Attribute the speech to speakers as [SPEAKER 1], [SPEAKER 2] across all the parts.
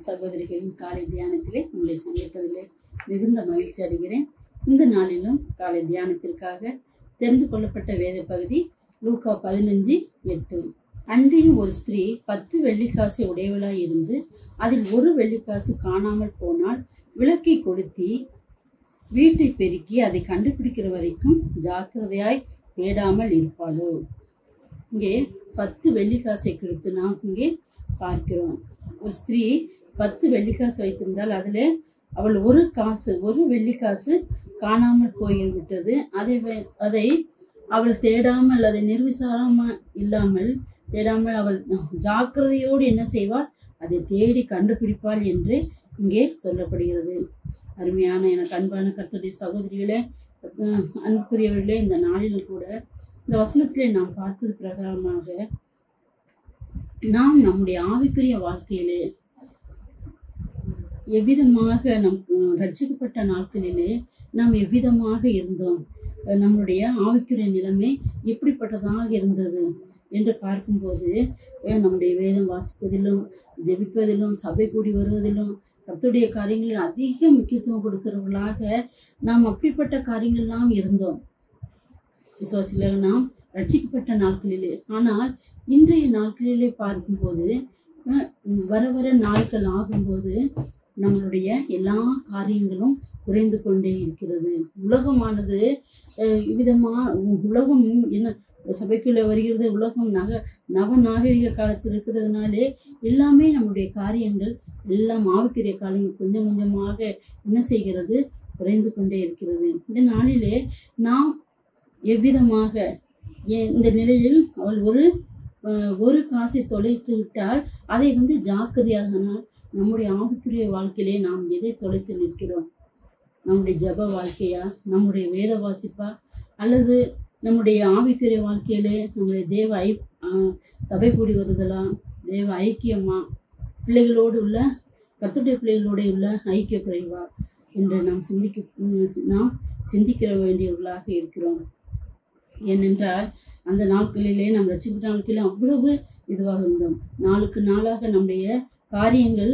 [SPEAKER 1] சகோதரிகளின் காலை தியானத்திலே உங்களை சந்திப்பதிலே மிகுந்த மகிழ்ச்சி அடைகிறேன். இந்த நாளிலும் காலை தியானத்திற்காக தெரிந்து கொள்ளப்பட்ட வேத பகுதி லூக்கா 15:8. அன்றையும் ஒரு ஸ்திரீ 10 வெள்ளிக்காசை உடையவளாய் இருந்து அதில் ஒரு வெள்ளிக்காசு காணாமல் போனால் விளக்கை கொளுத்தி வீட்டை பெருக்கி அதை கண்டுபிடிக்கிற வரைக்கும் ஜாக்கிரதையாய் தேடாமல் இருப்பாளோ. இங்கே 10 வெள்ளிக்காசை குறித்து நாம் இங்கே பார்க்கிறோம். ஒரு ஸ்திரீ 10 வெள்ளிக்காசு வைத்திருந்தால் அதில் அவள் ஒரு வெள்ளிக்காசு காணாமல் போய்விட்டது. அதை அவள் தேடாமல், அதை நிர்விசாரமாக இல்லாமல் தேடாமல் அவள் ஜாக்கிரதையோடு என்ன செய்வாள், அதை தேடி கண்டுபிடிப்பாள் என்று இங்கே சொல்லப்படுகிறது. அருமையான எனக்கு அன்பான கர்த்தருடைய சகோதரிகளே, அன்புக்குரியவர்களே, இந்த நாளில் கூட இந்த வசனத்திலே நாம் பார்த்தது பிரகாரமாக நாம் நம்முடைய ஆவிக்குரிய வாழ்க்கையிலே எவ்விதமாக ரட்சிக்கப்பட்ட நாட்களிலே நாம் எவ்விதமாக இருந்தோம், நம்முடைய ஆவிக்குரிய நிலைமை எப்படிப்பட்டதாக இருந்தது என்று பார்க்கும்போது நம்முடைய வேதம் வாசிப்பதிலும் ஜெபிப்பதிலும் சபை கூடி வருவதிலும் கர்த்தருடைய காரியங்களில் அதிக முக்கியத்துவம் கொடுக்கிறவர்களாக நாம் அப்படிப்பட்ட காரியங்கள்லாம் இருந்தோம் விசுவாசிகள் நாம் ரட்சிக்கப்பட்ட நாட்களிலே. ஆனால் இன்றைய நாட்களிலே பார்க்கும்போது வர வர நாட்கள் ஆகும்போது நம்மளுடைய எல்லா காரியங்களும் குறைந்து கொண்டே இருக்கிறது. உலகமானது உலகம் என்ன சபைக்குள்ள வருகிறது, உலகம் நவநாகரிக காலத்தில் இருக்கிறதுனாலே எல்லாமே நம்முடைய காரியங்கள் எல்லாம் ஆவிக்குரிய காரியங்கள் கொஞ்சம் கொஞ்சமாக என்ன செய்கிறது, குறைந்து கொண்டே இருக்கிறது. இந்த நாளிலே நாம் எவ்விதமாக இந்த நிலையில் அவள் ஒரு காசை தொலைத்து விட்டால் அதை ஜாக்கிரதையாக நம்முடைய ஆவிக்குரிய வாழ்க்கையிலே நாம் எதை தொலைத்து நிற்கிறோம்? நம்முடைய ஜப வாழ்க்கையா, நம்முடைய வேத வாசிப்பா, அல்லது நம்முடைய ஆவிக்குரிய வாழ்க்கையிலே நம்முடைய சபை கூடி வருதலா, தேவ ஐக்கியமா, பிள்ளைகளோடு உள்ள கர்த்தருடைய பிள்ளைகளோடு உள்ள ஐக்கிய குறைவா என்று நாம் சிந்திக்கிற வேண்டியவர்களாக இருக்கிறோம். ஏனென்றால் அந்த நாட்களிலே நாம் ரட்சிக்கப்பட்ட நாட்களில் அவ்வளவு இதுவாக இருந்தோம். நாளுக்கு நாளாக நம்முடைய காரியங்கள்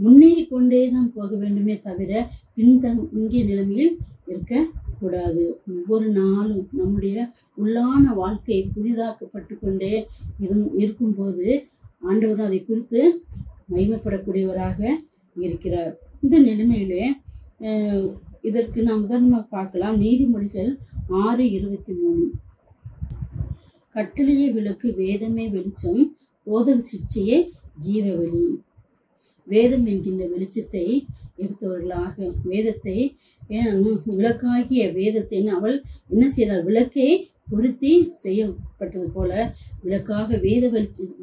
[SPEAKER 1] முன்னேறி கொண்டே தான் போக வேண்டுமே தவிர பின்தங்கிய நிலைமையில் இருக்கக்கூடாது. ஒவ்வொரு நாளும் நம்முடைய உள்ளான வாழ்க்கை புதிதாக்கப்பட்டு கொண்டே இருக்கும்போது ஆண்டவர் அதை குறித்து மகிமைப்படக்கூடியவராக இருக்கிறார். இந்த நிலைமையிலே இதற்கு நாம் உதாரணமாக பார்க்கலாம். நீதிமொழிகள் 6:23. கட்டளையே விளக்கு, வேதமே வெளிச்சம், போதக சிக்ஷையே ஜீவவெளி. வேதம் என்கின்ற வெளிச்சத்தை எடுத்தவர்களாக வேதத்தை விளக்காகிய வேதத்தை அவள் என்ன செய்தாள், விளக்கை பொருத்தி செய்யப்பட்டது போல விளக்காக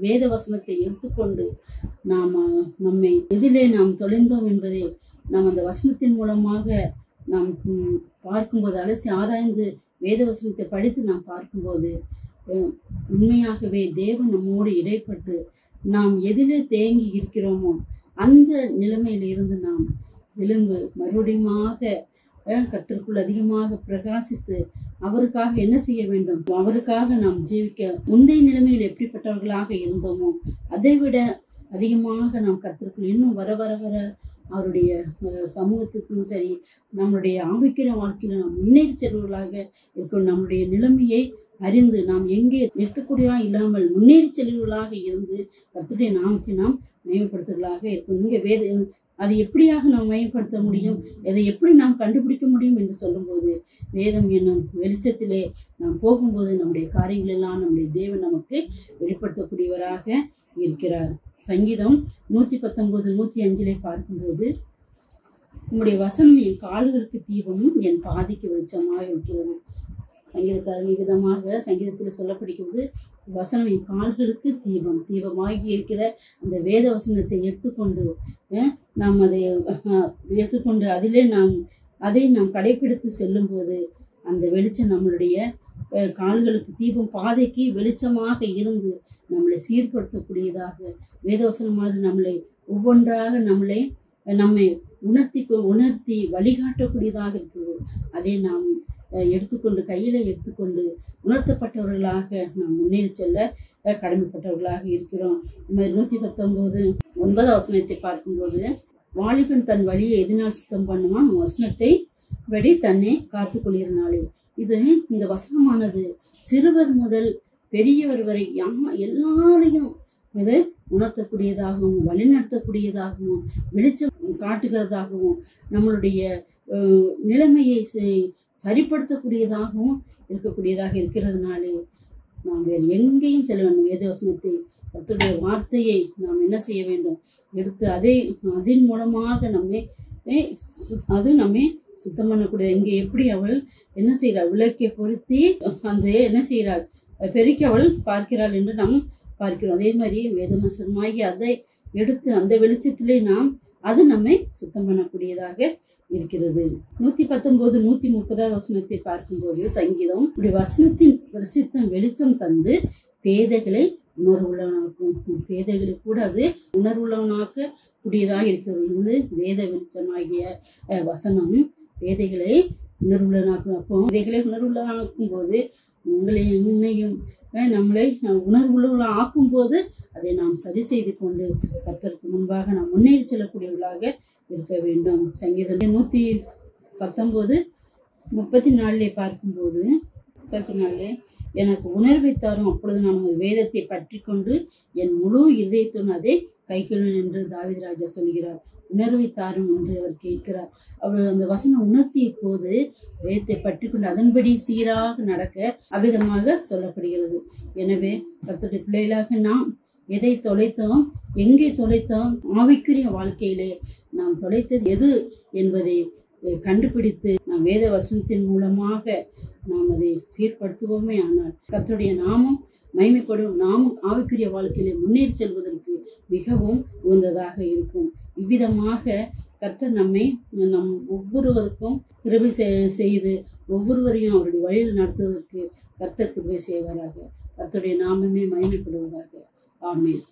[SPEAKER 1] வேத வசனத்தை எடுத்துக்கொண்டு நம்மை எதிலே நாம் தொலைந்தோம் என்பதை நாம் அந்த வசனத்தின் மூலமாக நாம் பார்க்கும்போது, அலசி ஆராய்ந்து வேத வசனத்தை படித்து நாம் பார்க்கும்போது உண்மையாகவே தேவன் நம்மோடு இடைப்பட்டு நாம் எதிலே தேங்கி இருக்கிறோமோ அந்த நிலைமையில இருந்து நாம் எழும்பு மறுபடியுமாக கர்த்தருக்குள் அதிகமாக பிரகாசித்து அவருக்காக என்ன செய்ய வேண்டும், அவருக்காக நாம் ஜீவிக்க முந்தைய நிலைமையில் எப்படிப்பட்டவர்களாக இருந்தோமோ அதை விட அதிகமாக நாம் கர்த்தருக்குள் இன்னும் வர வர வர அவருடைய சமூகத்துக்கும் சரி நம்முடைய ஆவிக்குரிய வாழ்க்கையில நாம் முன்னேறி செல்வர்களாக இருக்கும். நம்முடைய நிலைமையை அறிந்து நாம் எங்கே நிற்கக்கூடியவா இல்லாமல் முன்னேறி செல்வர்களாக இருந்து கர்த்தருடைய நாமத்தை நாம் மகிமைப்படுத்துவர்களாக இருக்கும். இங்கே அது எப்படியாக நாம் மகிமைப்படுத்த முடியும், அதை எப்படி நாம் கண்டுபிடிக்க முடியும் என்று சொல்லும்போது வேதம் என்னும் வெளிச்சத்திலே நாம் போகும்போது நம்முடைய காரியங்கள் எல்லாம் நம்முடைய தேவன் நமக்கு வெளிப்படுத்தக்கூடியவராக இருக்கிறார். சங்கீதம் 119:105 பார்க்கும்போது உங்களுடைய வசனம் என் கால்களுக்கு தீபமும் என் பாதைக்கு வெளிச்சமாக இருக்கிறது. சங்கீதக்காரன் விதமாக சங்கீதத்தில் சொல்லப்படுகிறது, வசனம் என் கால்களுக்கு தீபமாகி இருக்கிற அந்த வேத வசனத்தை எடுத்துக்கொண்டு நாம் அதை நாம் கடைபிடித்து செல்லும் போது அந்த வெளிச்சம் நம்மளுடைய கால்களுக்கு தீபம், பாதைக்கு வெளிச்சமாக இருந்து நம்மளை சீர்படுத்தக்கூடியதாக வேதவசனமானது நம்மளை ஒவ்வொன்றாக நம்மை உணர்த்தி வழிகாட்டக்கூடியதாக இருக்கிறது. அதை நாம் எடுத்துக்கொண்டு கையில எடுத்துக்கொண்டு உணர்த்தப்பட்டவர்களாக நாம் முன்னேறி செல்ல கடமைப்பட்டவர்களாக இருக்கிறோம். 119 வசனத்தை பார்க்கும்போது, வாலிபன் தன் வழியை எதனால் சுத்தம் பண்ணுவான்? வசனத்தை படி தன்னை காத்து கொள்கிறனாலே. இது இந்த வசனமானது சிறுவர் முதல் பெரியவர் வரை எல்லாரையும் இது உணர்த்தக்கூடியதாகவும் வழிநடத்தக்கூடியதாகவும் வெளிச்சம் காட்டுகிறதாகவும் நம்மளுடைய நிலைமையை சரிப்படுத்தக்கூடியதாகவும் இருக்கக்கூடியதாக இருக்கிறதுனாலே நாம் வேறு எங்கேயும் செல்ல வேண்டும். வேதவசனத்தை கர்த்தருடைய வார்த்தையை நாம் என்ன செய்ய வேண்டும்? எடுத்து அதன் மூலமாக நம்மை சுத்தம் பண்ணக்கூடிய. இங்கே எப்படி அவள் என்ன செய்கிறாள்? விளக்கை பொருத்தி அந்த என்ன செய்கிறாள்? பெருக்கி அவள் பார்க்கிறாள் என்று நாம் பார்க்கிறோம். அதே மாதிரி வேதவசனமாகி அதை எடுத்து அந்த வெளிச்சத்திலே அது நம்மை சுத்தம் பண்ணக்கூடியதாக இருக்கிறது. 119 130 வசனத்தை பார்க்கும்போது, சங்கீதம் இப்படி வசனத்தின் பிரசித்தம் வெளிச்சம் தந்து பேதைகளை உணர்வுள்ளவனாக்கும். பேதைகளை கூட அது உணர்வுள்ளவனாக்க கூடியதாக இருக்கிறது. இது வேத வெளிச்சமாகிய வசனம் பேதைகளை உணர்வுள்ளவனாக்கும். அப்போ பேதைகளை உணர்வுள்ளவனாக்கும் போது உங்களையும் என்னையும் நம்மளை உணர்வுள்ள ஆக்கும் போது அதை நாம் சரி செய்து கொண்டு கர்த்தருக்கு முன்பாக நாம் முன்னேறி செல்லக்கூடியவர்களாக இருக்க வேண்டும். சங்கீதம் 119 34 பார்க்கும்போது 34 எனக்கு உணர்வை தரும், அப்பொழுது நான் உங்கள் வேதத்தை பற்றி கொண்டு என் முழு இதயத்துடன் அதை கைக்கொள்வேன் என்று தாவீது ராஜா சொல்கிறார். உணர்வை தாரும் என்று அவர் கேட்கிறார். அவர் அந்த வசனம் உணர்த்திய போது வேதத்தை பற்றி கொண்டு அதன்படி சீராக நடக்க அவ்விதமாக சொல்லப்படுகிறது. எனவே கர்த்தருடைய பிள்ளைகளாக நாம் எதை தொலைத்தோம், எங்கே தொலைத்தோம், ஆவிக்குரிய வாழ்க்கையிலே நாம் தொலைத்தது எது என்பதை கண்டுபிடித்து நாம் வேத வசனத்தின் மூலமாக நாம் அதை சீர்படுத்துவோமே. ஆனால் கர்த்தருடைய நாமம் மகிமைப்படும். நாமும் ஆவிக்குரிய வாழ்க்கையிலே முன்னேறி செல்வதற்கு மிகவும் உகந்ததாக இருக்கும். இவ்விதமாக கர்த்தர் நம் ஒவ்வொருவருக்கும் கிருபை செய்து ஒவ்வொருவரையும் அவருடைய வழியில் நடத்துவதற்கு கர்த்தர் கிருபை செய்வாராக. கர்த்தருடைய நாமமே மகிமைப்படுவதாக. ஆமென்.